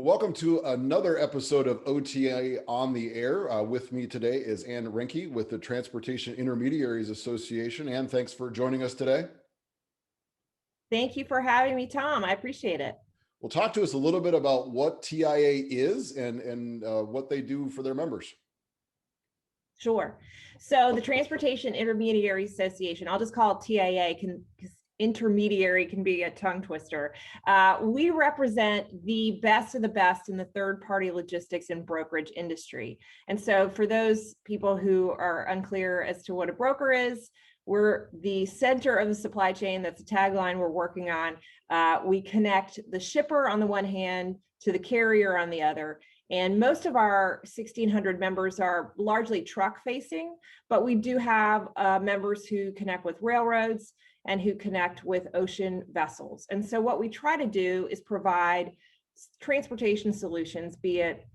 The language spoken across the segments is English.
Well, welcome to another episode of OTA on the Air. With me today is Anne Reinke with the Transportation Intermediaries Association. Anne, thanks for joining us today. Thank you for having me, Tom. I appreciate it. Well, talk to us a little bit about what TIAA is and what they do for their members. Sure. So the Transportation Intermediaries Association, I'll just call it TIAA because intermediary can be a tongue twister. We represent the best of the best in the third-party logistics and brokerage industry. And so for those people who are unclear as to what a broker is, we're the center of the supply chain. That's a tagline we're working on. We connect the shipper on the one hand to the carrier on the other. And most of our 1,600 members are largely truck facing, but we do have members who connect with railroads and who connect with ocean vessels. And so what we try to do is provide transportation solutions, be it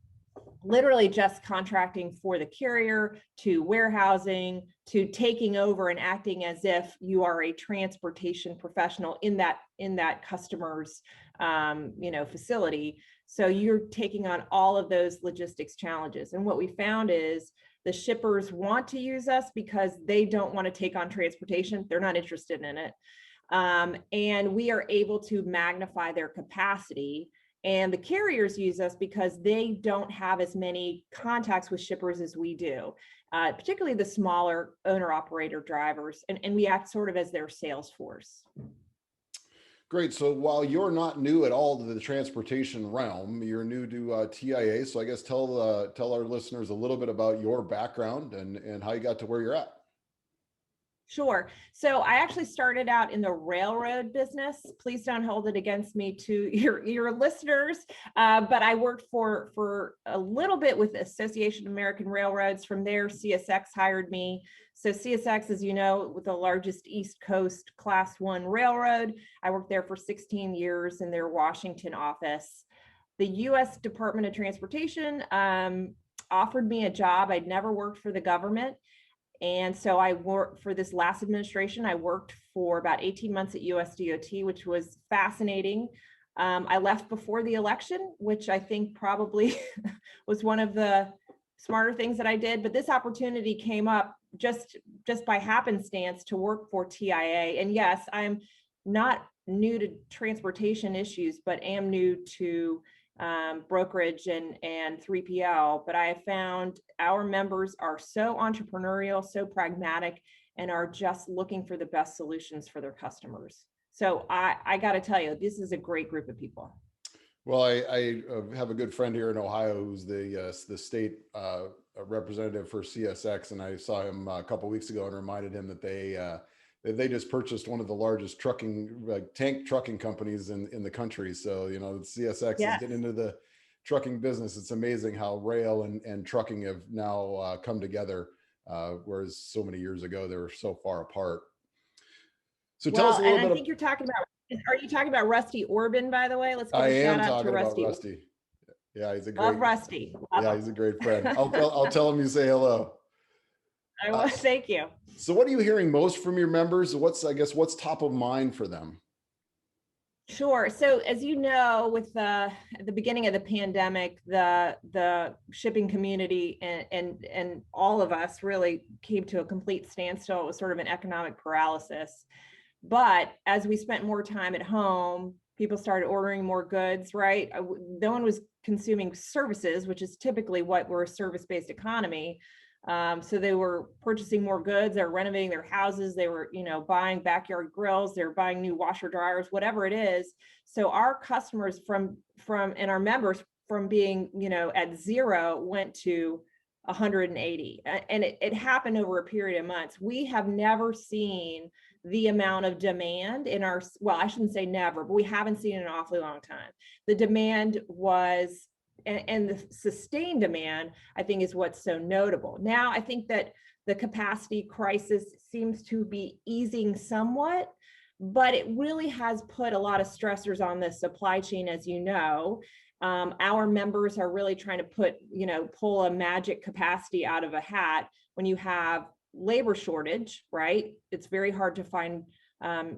literally just contracting for the carrier, to warehousing, to taking over and acting as if you are a transportation professional in that customer's facility. So you're taking on all of those logistics challenges. And what we found is the shippers want to use us because they don't want to take on transportation. They're not interested in it. And we are able to magnify their capacity. And the carriers use us because they don't have as many contacts with shippers as we do, particularly the smaller owner-operator drivers. And we act sort of as their sales force. Great. So while you're not new at all to the transportation realm, you're new to TIAA. So I guess tell our listeners a little bit about your background and how you got to where you're at. Sure. So I actually started out in the railroad business. Please don't hold it against me to your listeners. But I worked for a little bit with the Association of American Railroads. From there, CSX hired me. So CSX, as you know, with the largest East Coast Class 1 railroad. I worked there for 16 years in their Washington office. The U.S. Department of Transportation offered me a job. I'd never worked for the government. And so I worked for this last administration. I worked for about 18 months at USDOT, which was fascinating. I left before the election, which I think probably was one of the smarter things that I did. But this opportunity came up just by happenstance to work for TIAA. And yes, I'm not new to transportation issues, but am new to brokerage and 3PL, but I have found our members are so entrepreneurial, so pragmatic, and are just looking for the best solutions for their customers. So I got to tell you, this is a great group of people. Well, I have a good friend here in Ohio who's the state representative for CSX, and I saw him a couple of weeks ago and reminded him that they just purchased one of the largest tank trucking companies in the country. So, CSX is getting into the trucking business. It's amazing how rail and trucking have now come together, whereas so many years ago, they were so far apart. So tell us a little bit. I think you're talking about, are you talking about Rusty Orban, by the way? Let's give a shout out to Rusty. Yeah, he's a great. Love Rusty. Yeah, he's a great friend. I'll tell him you say hello. I will. Thank you. So what are you hearing most from your members? What's top of mind for them? Sure. So as you know, with at the beginning of the pandemic, the shipping community and all of us really came to a complete standstill. It was sort of an economic paralysis. But as we spent more time at home, people started ordering more goods, right? No one was consuming services, which is typically what we're a service-based economy. So they were purchasing more goods, they're renovating their houses, they were, buying backyard grills, they're buying new washer dryers, whatever it is. So our customers and our members from being, at 0 went to 180. And it happened over a period of months. We have never seen the amount of demand in I shouldn't say never, but we haven't seen it in an awfully long time. The demand was, and the sustained demand, I think, is what's so notable. Now, I think that the capacity crisis seems to be easing somewhat, but it really has put a lot of stressors on the supply chain, as you know. Our members are really trying to pull a magic capacity out of a hat when you have labor shortage, right? It's very hard to find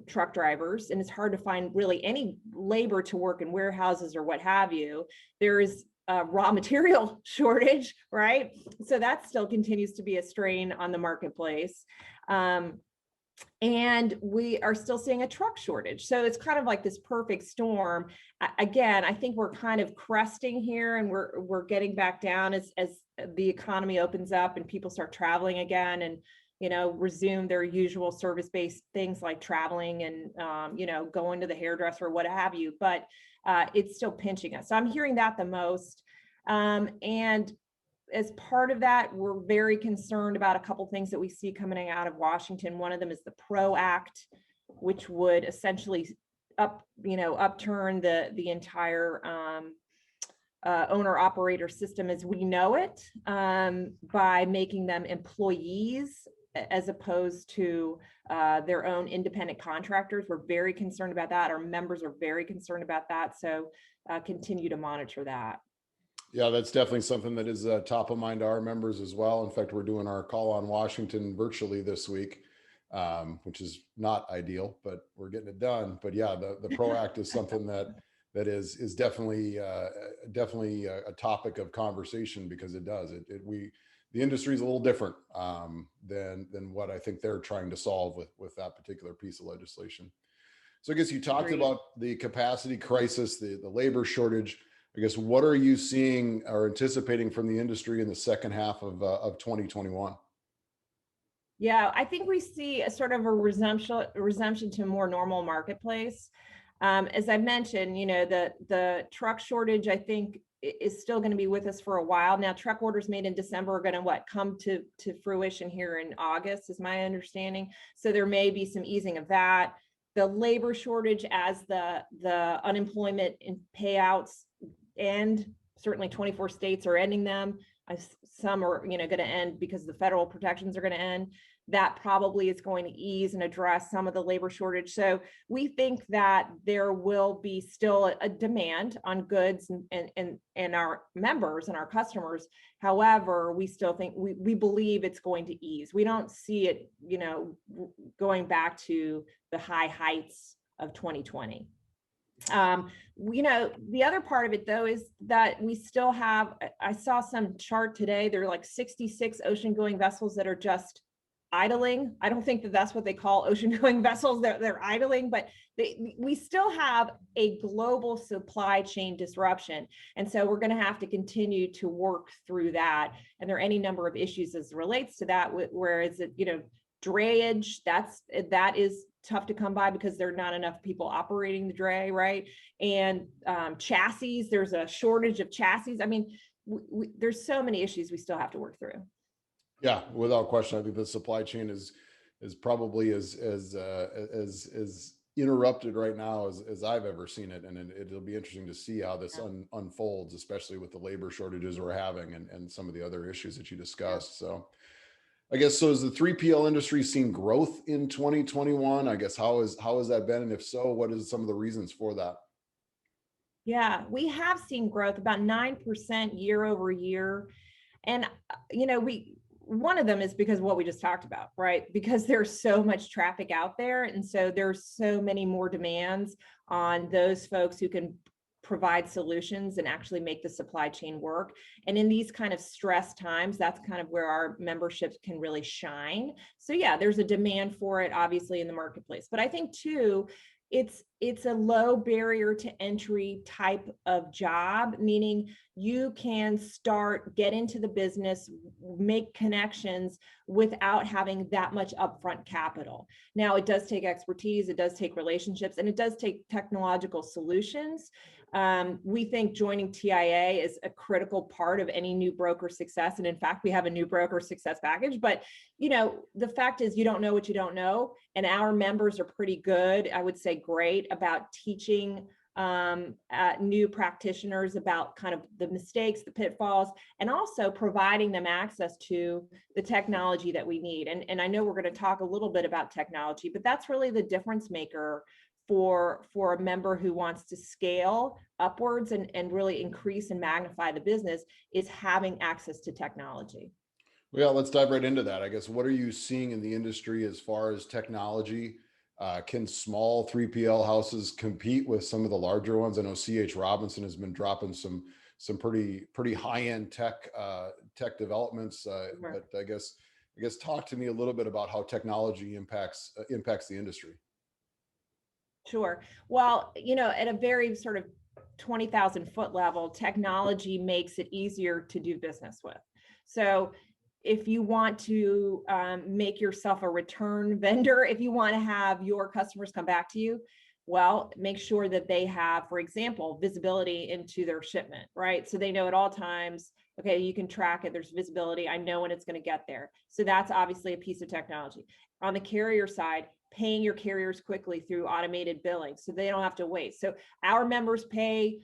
truck drivers, and it's hard to find really any labor to work in warehouses or what have you. There is a raw material shortage, right? So that still continues to be a strain on the marketplace. And we are still seeing a truck shortage. So it's kind of like this perfect storm. Again, I think we're kind of cresting here, and we're getting back down as the economy opens up and people start traveling again, and resume their usual service-based things like traveling and going to the hairdresser or what have you. But it's still pinching us. So I'm hearing that the most. And as part of that, we're very concerned about a couple things that we see coming out of Washington. One of them is the PRO Act, which would essentially upturn the entire owner-operator system as we know it, by making them employees as opposed to their own independent contractors. We're very concerned about that. Our members are very concerned about that. So continue to monitor that. Yeah, that's definitely something that is top of mind to our members as well. In fact, we're doing our call on Washington virtually this week, which is not ideal, but we're getting it done. But yeah, the PRO Act is something that is definitely a topic of conversation, because the industry is a little different than what I think they're trying to solve with that particular piece of legislation. So I guess you talked about the capacity crisis, the labor shortage. I guess, what are you seeing or anticipating from the industry in the second half of 2021? Yeah, I think we see a sort of a resumption to a more normal marketplace. As I mentioned, the truck shortage, I think, is still going to be with us for a while. Now, truck orders made in December are going to come to fruition here in August, is my understanding. So there may be some easing of that. The labor shortage, as the unemployment and payouts end, certainly 24 states are ending them. Some are going to end because the federal protections are going to end. That probably is going to ease and address some of the labor shortage. So we think that there will be still a demand on goods and our members and our customers. However, we still think we believe it's going to ease. We don't see it, going back to the high heights of 2020. The other part of it, though, is that we still have, I saw some chart today, there are like 66 ocean going vessels that are just idling. I don't think that that's what they call ocean going vessels. They're idling, but we still have a global supply chain disruption. And so we're going to have to continue to work through that. And there are any number of issues as it relates to that, whereas drayage, that is tough to come by because there are not enough people operating the dray, right? And chassis, there's a shortage of chassis. I mean, there's so many issues we still have to work through. Yeah, without question, I think the supply chain is probably as interrupted right now as I've ever seen it, and it'll be interesting to see how this unfolds, especially with the labor shortages we're having and some of the other issues that you discussed. So I guess, so has the 3PL industry seen growth in 2021? I guess, how has that been? And if so, what is some of the reasons for that? Yeah, we have seen growth about 9% year over year. And, one of them is because of what we just talked about, right? Because there's so much traffic out there. And so there's so many more demands on those folks who can provide solutions and actually make the supply chain work. And in these kind of stress times, that's kind of where our memberships can really shine. So yeah, there's a demand for it, obviously, in the marketplace. But I think too, it's a low barrier to entry type of job, meaning you can get into the business, make connections without having that much upfront capital. Now, it does take expertise, it does take relationships, and it does take technological solutions. We think joining TIAA is a critical part of any new broker success. And in fact, we have a new broker success package, but the fact is you don't know what you don't know. And our members are pretty good, I would say great, about teaching new practitioners about kind of the mistakes, the pitfalls, and also providing them access to the technology that we need. And I know we're going to talk a little bit about technology, but that's really the difference maker for a member who wants to scale upwards and really increase and magnify the business, is having access to technology. Well, yeah, let's dive right into that. I guess, what are you seeing in the industry as far as technology? Can small 3PL houses compete with some of the larger ones? I know CH Robinson has been dropping some pretty high-end tech developments, Sure. but I guess talk to me a little bit about how technology impacts the industry. Sure. Well, at a very sort of 20,000-foot level, technology makes it easier to do business with. So if you want to make yourself a return vendor, if you want to have your customers come back to you, well, make sure that they have, for example, visibility into their shipment, right? So they know at all times, okay, you can track it, there's visibility, I know when it's going to get there. So that's obviously a piece of technology. On the carrier side, paying your carriers quickly through automated billing so they don't have to wait. So our members pay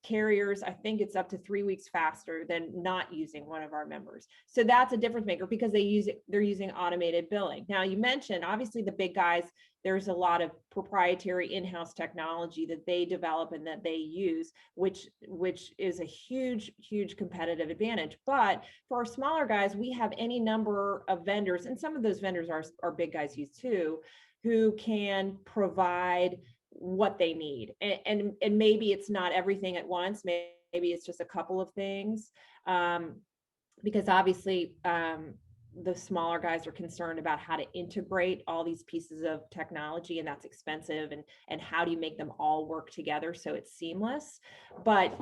carriers, I think it's up to 3 weeks faster than not using one of our members. So that's a difference maker because they're using automated billing. Now you mentioned obviously the big guys, there's a lot of proprietary in-house technology that they develop and that they use, which is a huge competitive advantage. But for our smaller guys, we have any number of vendors, and some of those vendors are big guys use too, who can provide what they need. And maybe it's not everything at once, maybe it's just a couple of things. Because obviously the smaller guys are concerned about how to integrate all these pieces of technology, and that's expensive, and how do you make them all work together so it's seamless. But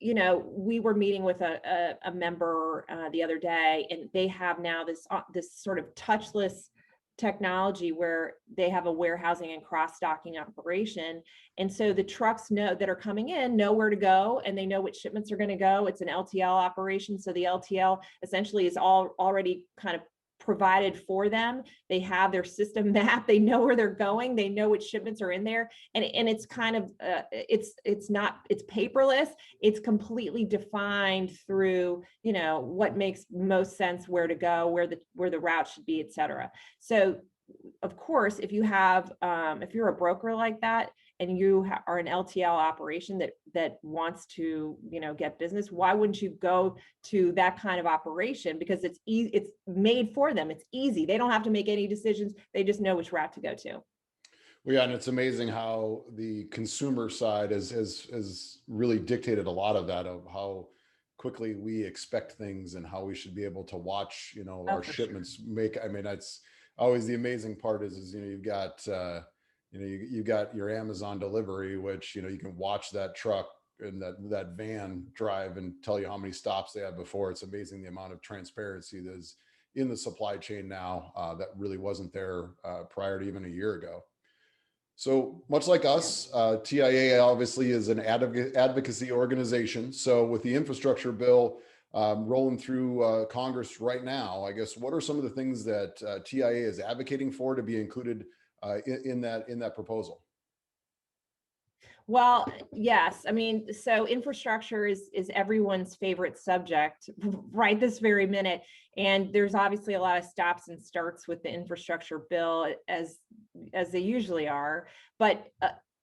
we were meeting with a member the other day, and they have now this sort of touchless technology where they have a warehousing and cross-docking operation. And so the trucks that are coming in know where to go, and they know which shipments are going to go. It's an LTL operation. So the LTL essentially is already kind of provided for them. They have their system map. They know where they're going. They know which shipments are in there. And it's kind of, it's paperless. It's completely defined through, what makes most sense, where to go, where the route should be, et cetera. So of course, if you're a broker like that, and you are an LTL operation that wants to, get business, why wouldn't you go to that kind of operation? Because it's easy, it's made for them. It's easy. They don't have to make any decisions. They just know which route to go to. Well, yeah, and it's amazing how the consumer side has really dictated a lot of that, of how quickly we expect things and how we should be able to watch, Oh, our for sure. shipments make. I mean, that's always the amazing part is you've got you've got your Amazon delivery, which you can watch that truck and that van drive and tell you how many stops they had before. It's amazing the amount of transparency that is in the supply chain now that really wasn't there prior to even a year ago. So much like Yeah. us, TIAA obviously is an advocacy organization. So with the infrastructure bill rolling through Congress right now, I guess what are some of the things that TIAA is advocating for to be included in that proposal? Well, yes. I mean, so infrastructure is everyone's favorite subject right this very minute. And there's obviously a lot of stops and starts with the infrastructure bill, as they usually are. But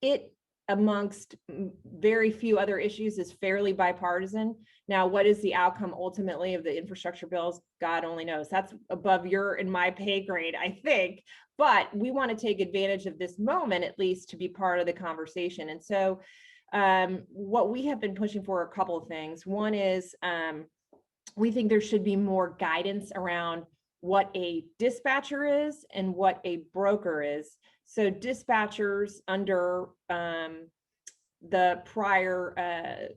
it, amongst very few other issues, is fairly bipartisan. Now, what is the outcome ultimately of the infrastructure bills? God only knows. That's above your and my pay grade, I think. But we want to take advantage of this moment, at least, to be part of the conversation. And so what we have been pushing for a couple of things. One is we think there should be more guidance around what a dispatcher is and what a broker is. So dispatchers under the prior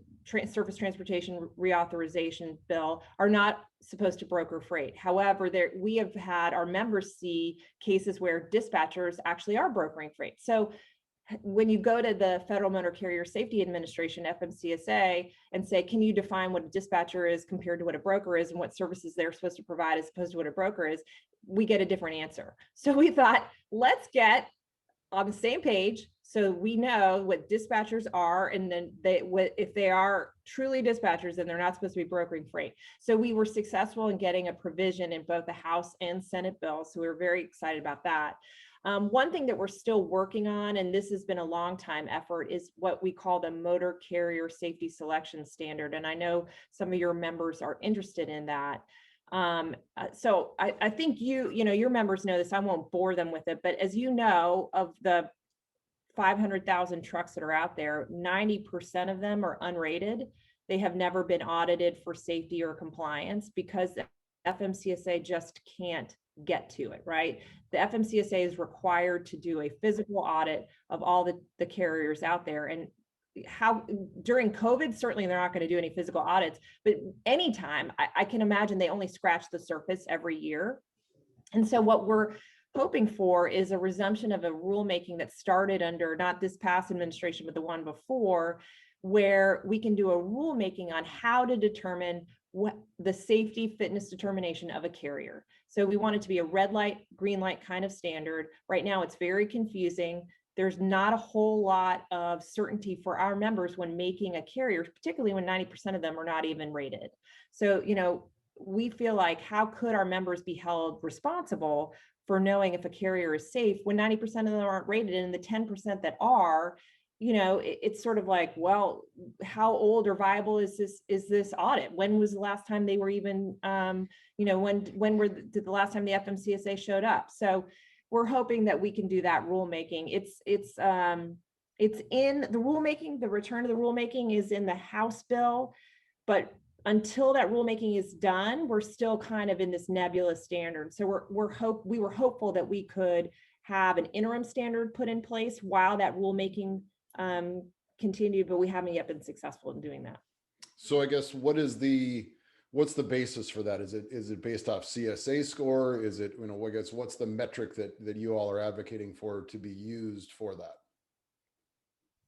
surface transportation reauthorization bill are not supposed to broker freight. However, we have had our members see cases where dispatchers actually are brokering freight. So when you go to the Federal Motor Carrier Safety Administration, FMCSA, and say, can you define what a dispatcher is compared to what a broker is and what services they're supposed to provide as opposed to what a broker is, we get a different answer. So we thought, let's get on the same page so we know what dispatchers are, and then if they are truly dispatchers, then they're not supposed to be brokering freight. So we were successful in getting a provision in both the House and Senate bills, so we were very excited about that. One thing that we're still working on, and this has been a long time effort, is what we call the Motor Carrier Safety Selection Standard. And I know some of your members are interested in that. So I think your members know this, I won't bore them with it, but as you know, of the 500,000 trucks that are out there, 90% of them are unrated. They have never been audited for safety or compliance because the FMCSA just can't get to it, right? The FMCSA is required to do a physical audit of all the carriers out there. And how during COVID, certainly they're not going to do any physical audits, but anytime I can imagine they only scratch the surface every year. And so what we're hoping for is a resumption of a rulemaking that started under not this past administration, but the one before, where we can do a rulemaking on how to determine what the safety fitness determination of a carrier. So we want it to be a red light, green light kind of standard. Right now, it's very confusing. There's not a whole lot of certainty for our members when making a carrier, particularly when 90% of them are not even rated. So, we feel like, how could our members be held responsible for knowing if a carrier is safe when 90% of them aren't rated, and the 10% that are, it's sort of like, well, how old or viable is this audit? When was the last time they were even, did the last time the FMCSA showed up? So we're hoping that we can do that rulemaking. It's in the rulemaking. The return of the rulemaking is in the House bill, but until that rulemaking is done, we're still kind of in this nebulous standard. So we were hopeful that we could have an interim standard put in place while that rulemaking continued, but we haven't yet been successful in doing that. So I guess what's the basis for that? Is it based off CSA score? Is it, I guess, what's the metric that you all are advocating for to be used for that?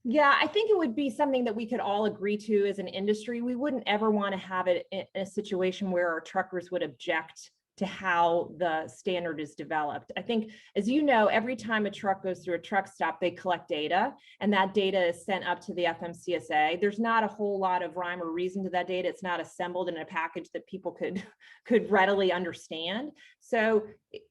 Yeah, I think it would be something that we could all agree to as an industry. We wouldn't ever want to have it in a situation where our truckers would object to how the standard is developed. I think, as you know, every time a truck goes through a truck stop, they collect data, and that data is sent up to the FMCSA. There's not a whole lot of rhyme or reason to that data. It's not assembled in a package that people could readily understand. So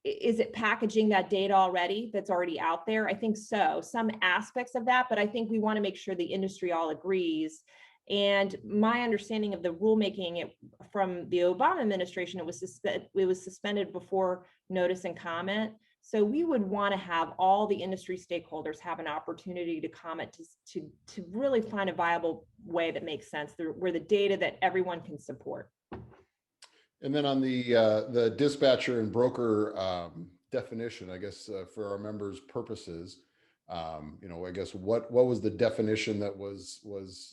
is it packaging that data already that's already out there? I think so, some aspects of that, but I think we want to make sure the industry all agrees. And my understanding of the rulemaking from the Obama administration, it was suspended before notice and comment. So we would want to have all the industry stakeholders have an opportunity to comment to really find a viable way that makes sense, where the data that everyone can support. And then on the dispatcher and broker definition, I guess for our members' purposes, I guess what was the definition that was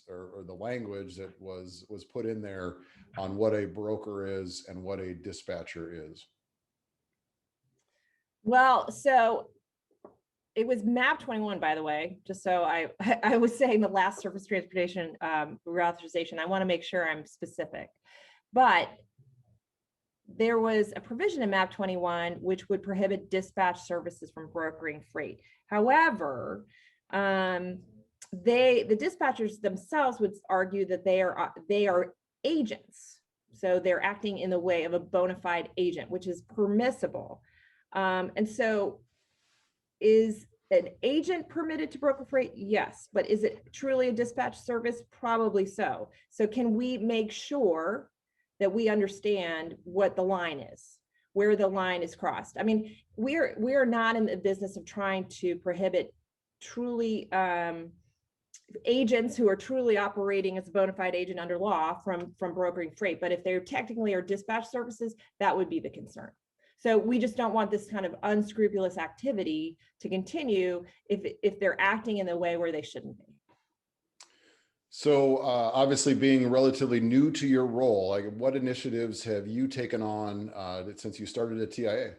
or the language that was put in there on what a broker is and what a dispatcher is? Well, so it was MAP 21, by the way, just so I was saying the last surface transportation reauthorization. I want to make sure I'm specific, but there was a provision in MAP 21 which would prohibit dispatch services from brokering freight. However, the dispatchers themselves would argue that they are agents, so they're acting in the way of a bona fide agent, which is permissible. And so, is an agent permitted to broker freight? Yes, but is it truly a dispatch service? Probably so. So, can we make sure that we understand what the line is, where the line is crossed? I mean, we're not in the business of trying to prohibit truly agents who are truly operating as a bona fide agent under law from brokering freight. But if they're technically are dispatch services, that would be the concern. So we just don't want this kind of unscrupulous activity to continue if they're acting in the way where they shouldn't be. So obviously, being relatively new to your role, like, what initiatives have you taken on since you started at TIAA?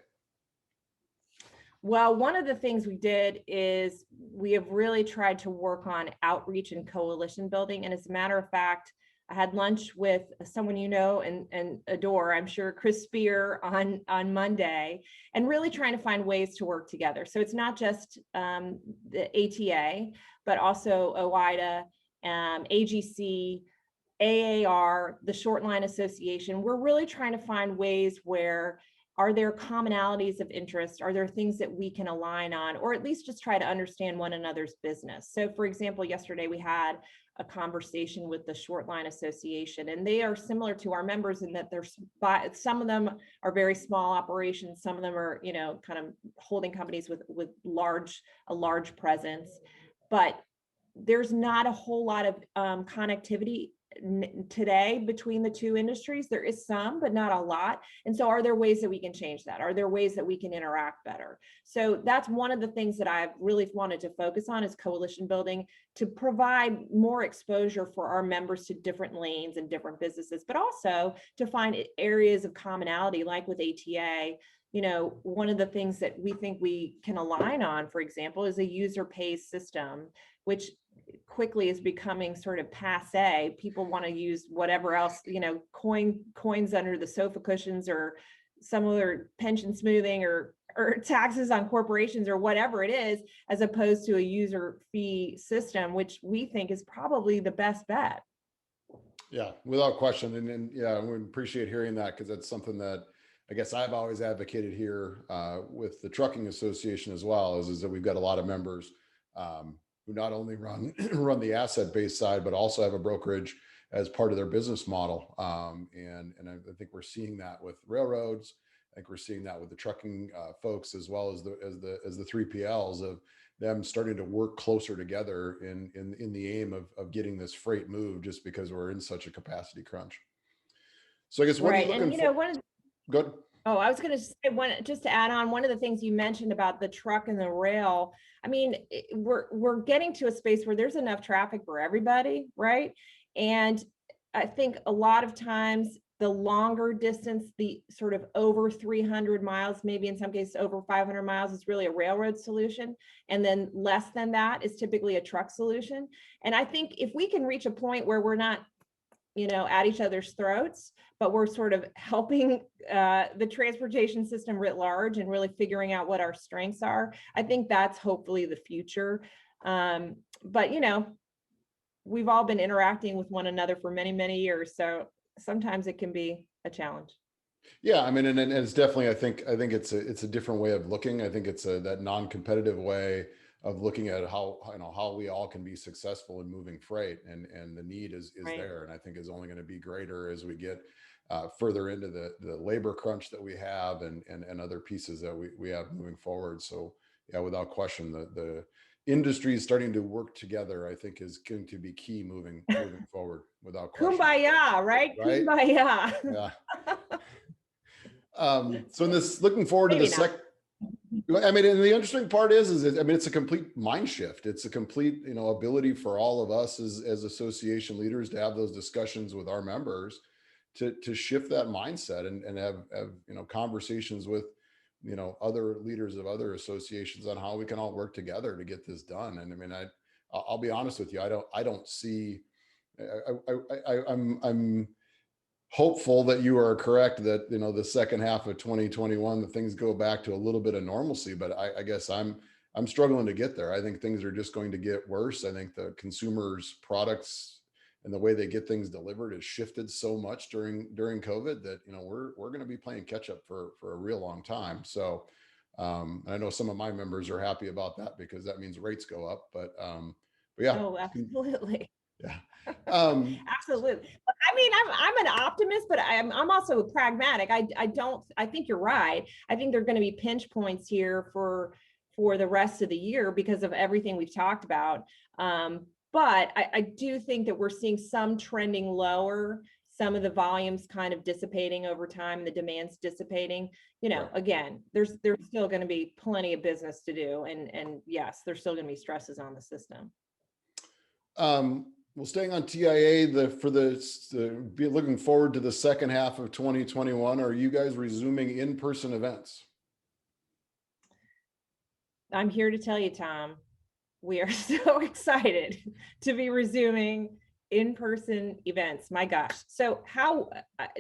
Well, one of the things we did is we have really tried to work on outreach and coalition building. And as a matter of fact, I had lunch with someone you know and adore, I'm sure, Chris Spear on Monday, and really trying to find ways to work together. So it's not just the ATA, but also OIDA, AGC, AAR, the Short Line Association. We're really trying to find ways where are there commonalities of interest? Are there things that we can align on, or at least just try to understand one another's business? So for example, yesterday we had a conversation with the Short Line Association, and they are similar to our members in that there's some of them are very small operations, some of them are, you know, kind of holding companies with a large presence, but there's not a whole lot of connectivity today between the two industries. There is some, but not a lot. And so are there ways that we can change that? Are there ways that we can interact better? So that's one of the things that I've really wanted to focus on is coalition building, to provide more exposure for our members to different lanes and different businesses, but also to find areas of commonality, like with ATA. You know, one of the things that we think we can align on, for example, is a user pays system, which quickly is becoming sort of passe. People want to use whatever else, you know, coins under the sofa cushions, or some other pension smoothing, or taxes on corporations, or whatever it is, as opposed to a user fee system, which we think is probably the best bet. Yeah, without question. And yeah, we appreciate hearing that, because that's something that I guess I've always advocated here with the Trucking Association as well, is that we've got a lot of members who not only run the asset-based side, but also have a brokerage as part of their business model. And I think we're seeing that with railroads. I think we're seeing that with the trucking folks, as well as the 3PLs, of them starting to work closer together in the aim of getting this freight moved, just because we're in such a capacity crunch. So I guess what are you looking for? Good. Oh, I was going to say just to add on, one of the things you mentioned about the truck and the rail. I mean, we're getting to a space where there's enough traffic for everybody, right? And I think a lot of times the longer distance, the sort of over 300 miles, maybe in some cases over 500 miles, is really a railroad solution. And then less than that is typically a truck solution. And I think if we can reach a point where we're not, you know, at each other's throats, but we're sort of helping the transportation system writ large and really figuring out what our strengths are, I think that's hopefully the future. But, you know, we've all been interacting with one another for many, many years. So sometimes it can be a challenge. Yeah, I mean, and it's definitely, I think it's a different way of looking. I think it's that non-competitive way of looking at how we all can be successful in moving freight, and the need is right there, and I think is only going to be greater as we get further into the labor crunch that we have, and other pieces that we have moving forward. So yeah, without question, the industry is starting to work together, I think, is going to be key moving forward, without question. Kumbaya, right? Kumbaya. Yeah. So in this, looking forward to the second, I mean, and the interesting part is I mean, it's a complete mind shift. It's a complete, ability for all of us as association leaders to have those discussions with our members, to shift that mindset, and have conversations with, other leaders of other associations on how we can all work together to get this done. And I mean, I'll be honest with you. I don't see, I'm hopeful that you are correct, that the second half of 2021, the things go back to a little bit of normalcy, but I guess I'm struggling to get there. I think things are just going to get worse. I think the consumers' products and the way they get things delivered has shifted so much during COVID that we're going to be playing catch up for a real long time. So I know some of my members are happy about that, because that means rates go up, but yeah. Oh, absolutely. Yeah. Absolutely. I mean, I'm an optimist, but I'm also pragmatic. I think you're right. I think there are going to be pinch points here for the rest of the year because of everything we've talked about. But I do think that we're seeing some trending lower, some of the volumes kind of dissipating over time, the demand's dissipating. Right. Again, there's still going to be plenty of business to do, and yes, there's still going to be stresses on the system. Well, staying on TIAA, be looking forward to the second half of 2021. Are you guys resuming in-person events? I'm here to tell you, Tom, we are so excited to be resuming in-person events. My gosh. So how,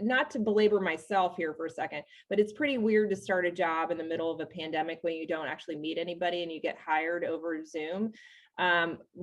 not to belabor myself here for a second, but it's pretty weird to start a job in the middle of a pandemic when you don't actually meet anybody and you get hired over Zoom.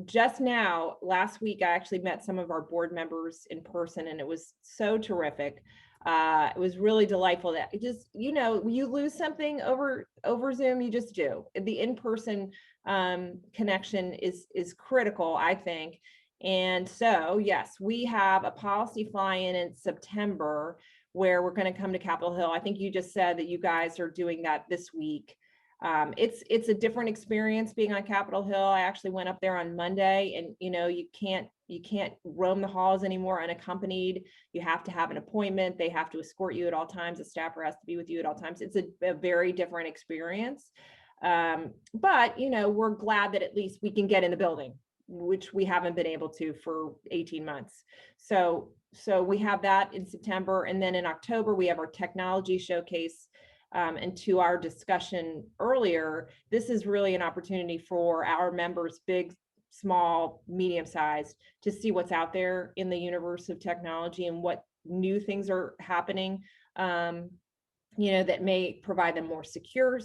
Just now, last week, I actually met some of our board members in person, and it was so terrific. It was really delightful. That it just, you lose something over Zoom, you just do. The in-person connection is critical, I think. And so, yes, we have a policy fly-in in September where we're going to come to Capitol Hill. I think you just said that you guys are doing that this week. It's a different experience being on Capitol Hill. I actually went up there on Monday, and you can't roam the halls anymore unaccompanied. You have to have an appointment. They have to escort you at all times. A staffer has to be with you at all times. It's a very different experience. But we're glad that at least we can get in the building, which we haven't been able to for 18 months. So we have that in September, and then in October we have our technology showcase. And to our discussion earlier, this is really an opportunity for our members, big, small, medium-sized, to see what's out there in the universe of technology and what new things are happening, that may provide them more secure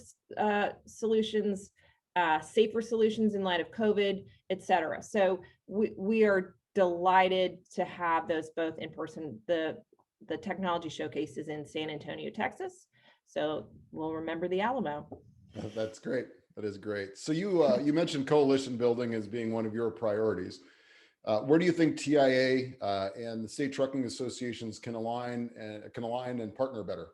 solutions, safer solutions in light of COVID, et cetera. So we are delighted to have those both in person. The technology showcase is in San Antonio, Texas. So we'll remember the Alamo. That's great. That is great. So you mentioned coalition building as being one of your priorities. Where do you think TIAA and the state trucking associations can align and partner better?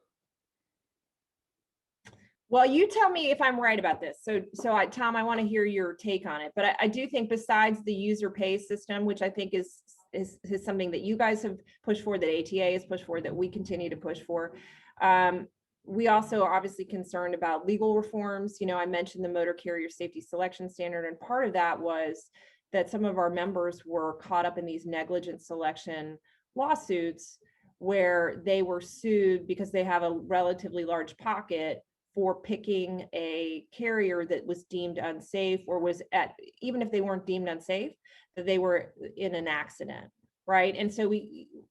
Well, you tell me if I'm right about this. Tom, I want to hear your take on it. But I do think besides the user pay system, which I think is something that you guys have pushed for, that ATA has pushed for, that we continue to push for. We also are obviously concerned about legal reforms. I mentioned the motor carrier safety selection standard, and part of that was that some of our members were caught up in these negligent selection lawsuits where they were sued because they have a relatively large pocket for picking a carrier that was deemed unsafe, or was even if they weren't deemed unsafe, that they were in an accident, right? And so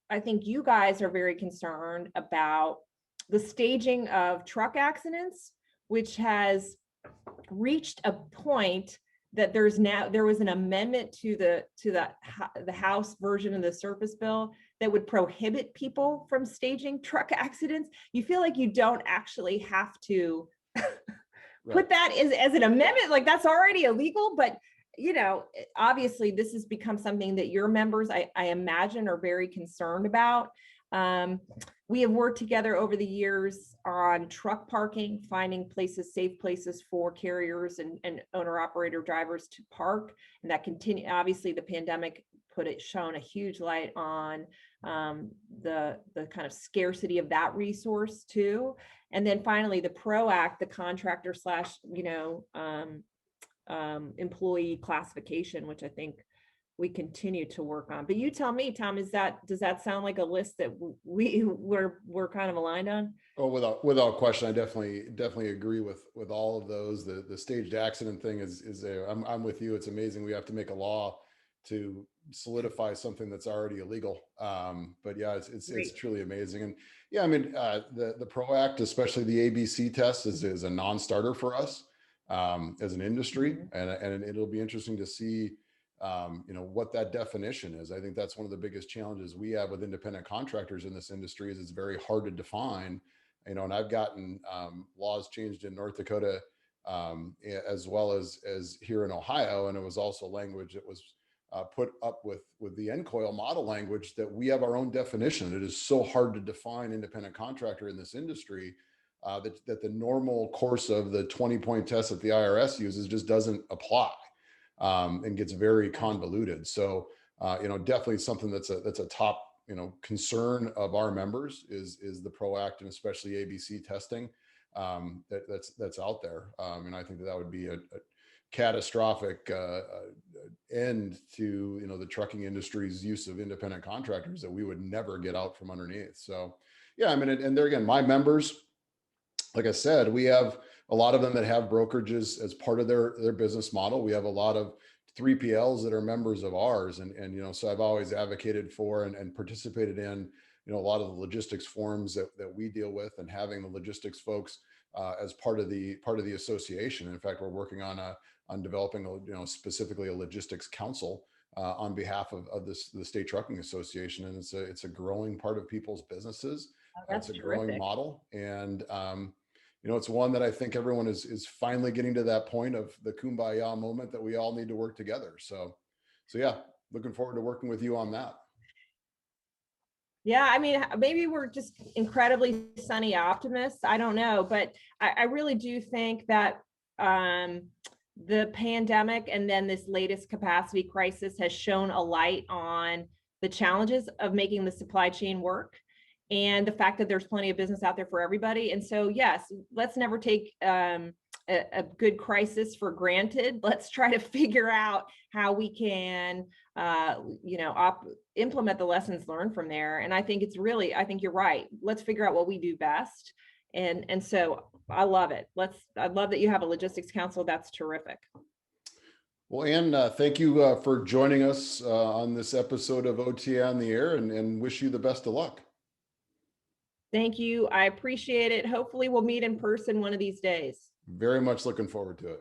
I think you guys are very concerned about the staging of truck accidents, which has reached a point that there was an amendment to the House version of the surface bill that would prohibit people from staging truck accidents. You feel like you don't actually have to put that as an amendment, like that's already illegal. But obviously this has become something that your members, I imagine, are very concerned about. We have worked together over the years on truck parking, finding safe places for carriers and owner operator drivers to park. And that continue. Obviously the pandemic shone a huge light on the kind of scarcity of that resource too. And then finally the PRO Act, the contractor / employee classification, which I think we continue to work on. But you tell me, Tom, does that sound like a list that we're kind of aligned on? Oh, without question, I definitely agree with all of those. The staged accident thing I'm with you. It's amazing. We have to make a law to solidify something that's already illegal. But yeah, it's truly amazing. And yeah, I mean, the PRO Act, especially the ABC test, is a non-starter for us as an industry, and it'll be interesting to see what that definition is. I think that's one of the biggest challenges we have with independent contractors in this industry is it's very hard to define, and I've gotten laws changed in North Dakota as well as here in Ohio. And it was also language that was put up with the NCOIL model language that we have our own definition. It is so hard to define independent contractor in this industry that the normal course of the 20-point test that the IRS uses just doesn't apply. And gets very convoluted. So, definitely something that's a top, concern of our members is the PRO Act, and especially ABC testing that's out there. And I think that would be a catastrophic end to, the trucking industry's use of independent contractors that we would never get out from underneath. So, yeah, I mean, and there again, my members, like I said, we have a lot of them that have brokerages as part of their business model. We have a lot of 3PLs that are members of ours. And so I've always advocated for and participated in, a lot of the logistics forums that we deal with, and having the logistics folks as part of the association. In fact, we're working on developing specifically a logistics council on behalf of the State Trucking Association. And it's a growing part of people's businesses. That's It's a growing terrific. model, and it's one that I think everyone is finally getting to that point of the kumbaya moment that we all need to work together. So yeah, looking forward to working with you on that. Yeah, I mean, maybe we're just incredibly sunny optimists. I don't know, but I really do think that the pandemic and then this latest capacity crisis has shown a light on the challenges of making the supply chain work and the fact that there's plenty of business out there for everybody. And so, yes, let's never take a good crisis for granted. Let's try to figure out how we can, implement the lessons learned from there. And I think I think you're right. Let's figure out what we do best. And so I love it. I love that you have a logistics council. That's terrific. Well, Anne, thank you for joining us on this episode of OTA on the Air, and wish you the best of luck. Thank you. I appreciate it. Hopefully we'll meet in person one of these days. Very much looking forward to it.